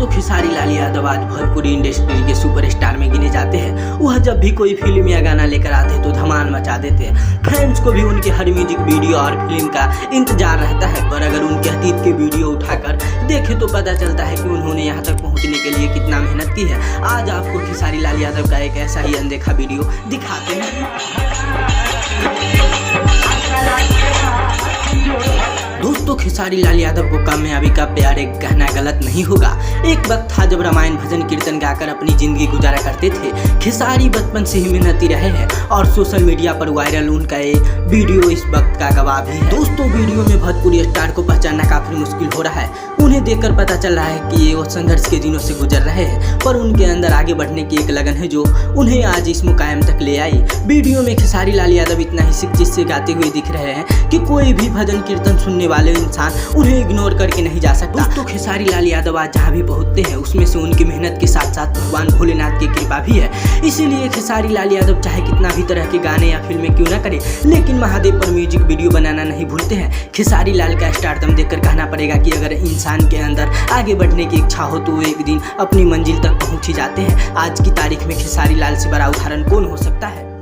दोस्तों खेसारी लाल यादव आज भोजपुरी इंडस्ट्री के सुपरस्टार में गिने जाते हैं। वह जब भी कोई फिल्म या गाना लेकर आते तो धमाल मचा देते हैं। फैंस को भी उनके हर म्यूजिक वीडियो और फिल्म का इंतजार रहता है। पर अगर उनके अतीत के वीडियो उठाकर देखें तो पता चलता है कि उन्होंने यहाँ तक पहुँचने के लिए कितना मेहनत की है। आज आपको खेसारी लाल यादव का एक ऐसा ही अनदेखा वीडियो दिखाते हैं। दोस्तों खेसारी लाल यादव को कामयाबी का प्यार एक कहना गलत नहीं होगा। एक वक्त था जब रामायण भजन कीर्तन गाकर अपनी जिंदगी गुजारा करते थे। खेसारी बचपन से ही मेहनती रहे हैं और सोशल मीडिया पर वायरल उनका ये वीडियो इस वक्त का गवाह भी है। दोस्तों वीडियो में भोजपुरी स्टार को पहचानना काफी मुश्किल हो रहा है। उन्हें देखकर पता चल रहा है कि ये वो संघर्ष के दिनों से गुजर रहे हैं, पर उनके अंदर आगे बढ़ने की एक लगन है जो उन्हें आज इस मुकाम तक ले आई। वीडियो में खेसारी लाल यादव इतना ही शिक्षित से गाते हुए दिख रहे हैं कि कोई भी भजन कीर्तन सुनने वाले इंसान उन्हें इग्नोर करके नहीं जा सकता। दोस्तों खेसारी लाल यादव आज जहाँ भी पहुँचते हैं उसमें से उनकी मेहनत के साथ साथ भगवान भोलेनाथ की कृपा भी है। इसीलिए खेसारी लाल यादव चाहे कितना भी तरह के गाने या फिल्में क्यों ना करे, लेकिन महादेव पर म्यूजिक वीडियो बनाना नहीं भूलते हैं। खेसारी लाल का स्टारडम देखकर कहना पड़ेगा कि अगर इंसान के अंदर आगे बढ़ने की इच्छा हो तो वो एक दिन अपनी मंजिल तक पहुँच ही जाते हैं। आज की तारीख में खेसारी लाल से बड़ा उदाहरण कौन हो सकता है।